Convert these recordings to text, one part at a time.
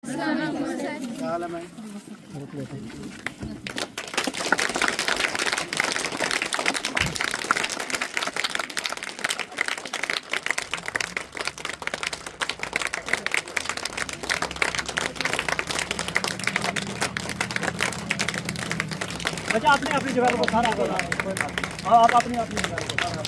अच्छा अपनी अपनी जगह पर खाना आप अपनी अपनी जगह पर खाना।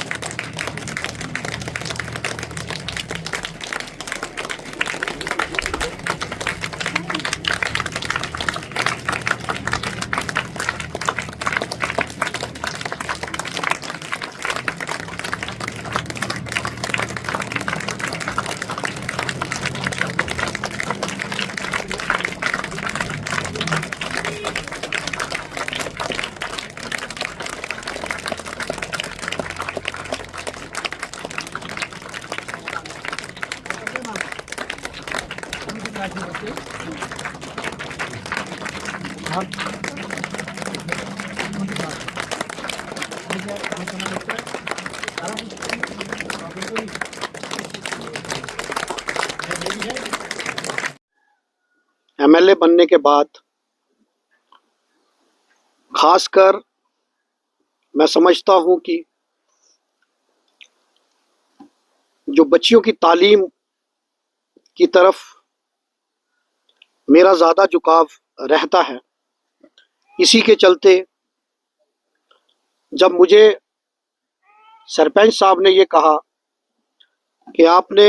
एमएलए बनने के बाद खासकर मैं समझता हूं कि जो बच्चियों की तालीम की तरफ मेरा ज़्यादा झुकाव रहता है, इसी के चलते जब मुझे सरपंच साहब ने ये कहा कि आपने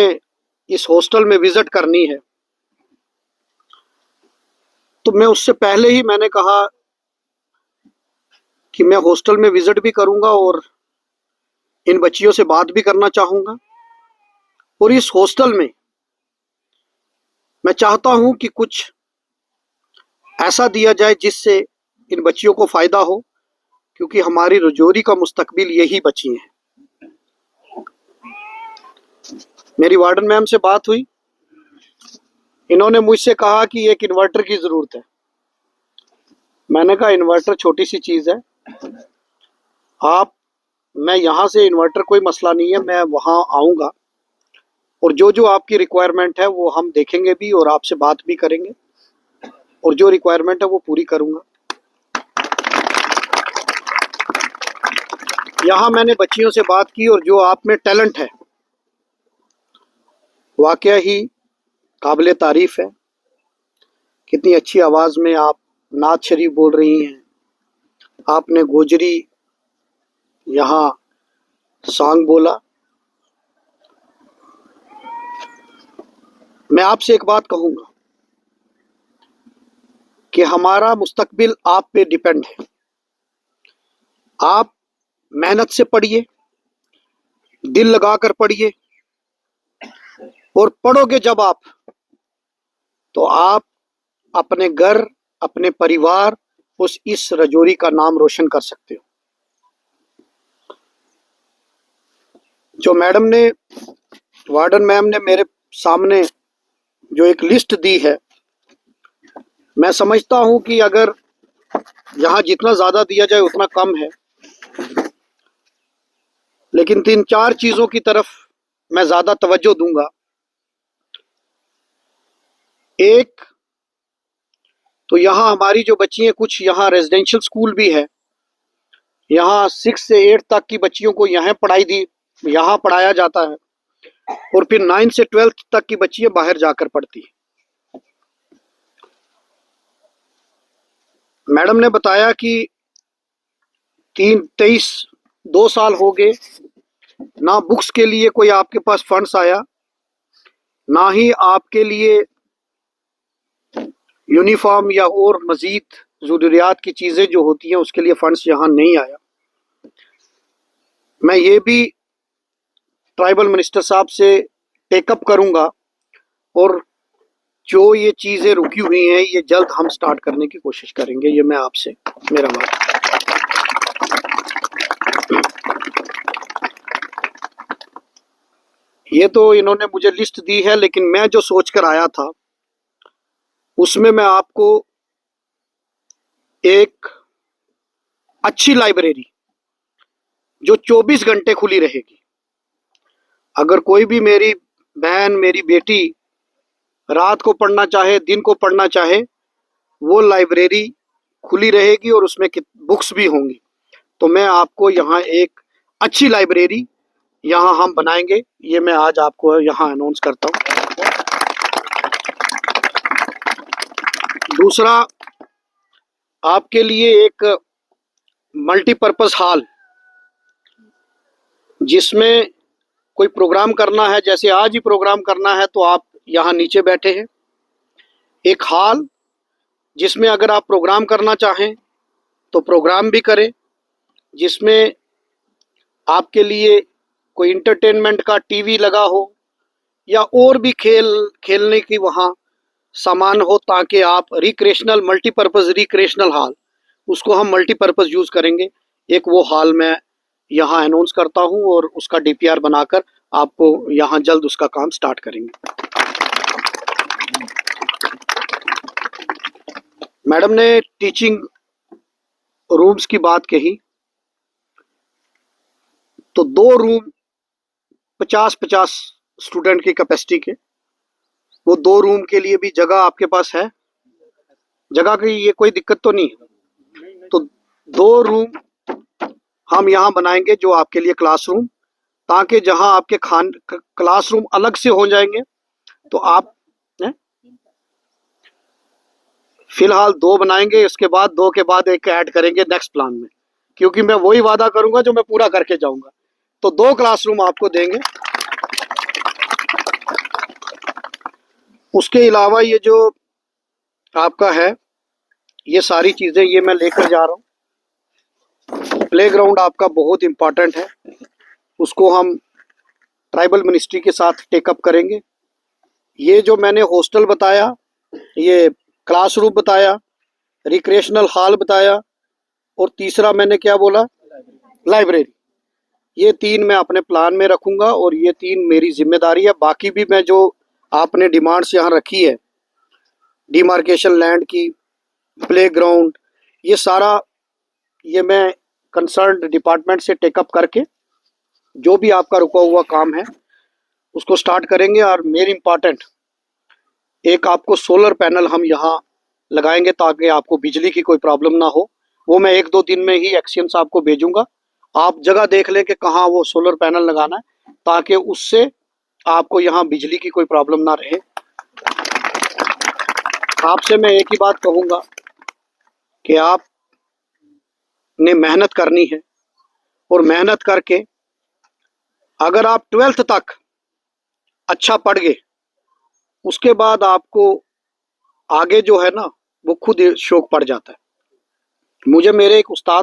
इस हॉस्टल में विज़िट करनी है, तो मैं उससे पहले ही मैंने कहा कि मैं हॉस्टल में विज़िट भी करूंगा और इन बच्चियों से बात भी करना चाहूँगा। और इस हॉस्टल में मैं चाहता हूं कि कुछ ऐसा दिया जाए जिससे इन बच्चियों को फ़ायदा हो, क्योंकि हमारी रजौरी का मुस्तकबिल यही बच्ची हैं। मेरी वार्डन मैम से बात हुई, इन्होंने मुझसे कहा कि एक इन्वर्टर की ज़रूरत है। मैंने कहा इन्वर्टर छोटी सी चीज़ है, मैं यहाँ से इन्वर्टर कोई मसला नहीं है, मैं वहाँ आऊँगा और जो जो आपकी रिक्वायरमेंट है वो हम देखेंगे भी और आपसे बात भी करेंगे और जो रिक्वायरमेंट है वो पूरी करूँगा। यहाँ मैंने बच्चियों से बात की और जो आप में टैलेंट है वाकया ही काबिले तारीफ़ है। कितनी अच्छी आवाज़ में आप नात शरीफ बोल रही हैं, आपने गोजरी यहाँ सॉन्ग बोला। मैं आपसे एक बात कहूँगा कि हमारा मुस्तकबिल आप पे डिपेंड है। आप मेहनत से पढ़िए, दिल लगाकर पढ़िए और पढ़ोगे जब आप, तो आप अपने घर, अपने परिवार, इस रजौरी का नाम रोशन कर सकते हो। जो मैडम ने, वार्डन मैम ने मेरे सामने जो एक लिस्ट दी है, मैं समझता हूं कि अगर यहाँ जितना ज़्यादा दिया जाए उतना कम है, लेकिन 3-4 चीज़ों की तरफ मैं ज़्यादा तवज्जो दूंगा। एक तो यहाँ हमारी जो बच्ची हैं, कुछ यहाँ रेजिडेंशियल स्कूल भी है, यहाँ 6 से 8 तक की बच्चियों को यहाँ पढ़ाया जाता है और फिर 9 से 12 तक की बच्चियां बाहर जाकर पढ़ती हैं। मैडम ने बताया कि 2 साल हो गए, ना बुक्स के लिए कोई आपके पास फंड्स आया, ना ही आपके लिए यूनिफॉर्म या और मजीद ज़रूरियात की चीज़ें जो होती हैं उसके लिए फंड्स यहाँ नहीं आया। मैं ये भी ट्राइबल मिनिस्टर साहब से टेकअप करूँगा और जो ये चीज़ें रुकी हुई हैं ये जल्द हम स्टार्ट करने की कोशिश करेंगे। ये मैं आपसे मेरा बात। ये तो इन्होंने मुझे लिस्ट दी है, लेकिन मैं जो सोच कर आया था उसमें मैं आपको एक अच्छी लाइब्रेरी जो 24 घंटे खुली रहेगी, अगर कोई भी मेरी बहन, मेरी बेटी रात को पढ़ना चाहे, दिन को पढ़ना चाहे, वो लाइब्रेरी खुली रहेगी और उसमें बुक्स भी होंगी। तो मैं आपको यहाँ एक अच्छी लाइब्रेरी यहाँ हम बनाएंगे, ये मैं आज आपको यहाँ अनाउंस करता हूँ। दूसरा, आपके लिए एक मल्टीपर्पस हॉल, जिसमें कोई प्रोग्राम करना है, जैसे आज ही प्रोग्राम करना है तो आप यहाँ नीचे बैठे हैं। एक हॉल जिसमें अगर आप प्रोग्राम करना चाहें तो प्रोग्राम भी करें, जिसमें आपके लिए कोई इंटरटेनमेंट का टीवी लगा हो या और भी खेलने की वहाँ सामान हो, ताकि आप रिक्रिएशनल मल्टीपर्पज़ रिक्रिएशनल हॉल, उसको हम मल्टीपर्पज़ यूज़ करेंगे। एक वो हॉल मैं यहाँ अनाउंस करता हूँ और उसका डीपीआर बनाकर आपको यहाँ जल्द उसका काम स्टार्ट करेंगे। मैडम ने टीचिंग रूम्स की बात कही, तो 2 रूम 50-50 स्टूडेंट की कैपेसिटी के, वो 2 रूम के लिए भी जगह आपके पास है? जगह की ये कोई दिक्कत तो नहीं है? तो 2 रूम हम यहाँ बनाएंगे जो आपके लिए क्लासरूम, ताकि जहाँ आपके क्लासरूम अलग से हो जाएंगे तो आप फिलहाल 2 बनाएंगे, इसके बाद 2 के बाद एक ऐड करेंगे नेक्स्ट प्लान में, क्योंकि मैं वही वादा करूंगा जो मैं पूरा करके जाऊंगा। तो 2 क्लासरूम आपको देंगे। उसके अलावा ये जो आपका है, ये सारी चीजें ये मैं लेकर जा रहा हूँ। प्लेग्राउंड आपका बहुत इंपॉर्टेंट है, उसको हम ट्राइबल मिनिस्ट्री के साथ टेकअप करेंगे। ये जो मैंने हॉस्टल बताया, ये क्लासरूम बताया, रिक्रिएशनल हॉल बताया, और तीसरा मैंने क्या बोला, लाइब्रेरी, ये 3 मैं अपने प्लान में रखूंगा और ये 3 मेरी जिम्मेदारी है। बाकी भी मैं जो आपने डिमांड्स यहाँ रखी है, डिमार्केशन लैंड की, प्लेग्राउंड, ये सारा ये मैं कंसर्न्ड डिपार्टमेंट से टेकअप करके जो भी आपका रुका हुआ काम है उसको स्टार्ट करेंगे। और मेरी इम्पॉर्टेंट एक आपको सोलर पैनल हम यहाँ लगाएंगे, ताकि आपको बिजली की कोई प्रॉब्लम ना हो। वो मैं 1-2 दिन में ही एक्शंस आपको भेजूंगा। आप जगह देख लें कि कहाँ वो सोलर पैनल लगाना है, ताकि उससे आपको यहाँ बिजली की कोई प्रॉब्लम ना रहे। आपसे मैं एक ही बात कहूँगा कि आपने मेहनत करनी है, और मेहनत करके अगर आप 12th तक अच्छा पढ़ गए, उसके बाद आपको आगे जो है ना वो खुद शौक पड़ जाता है। मुझे मेरे एक उस्ताद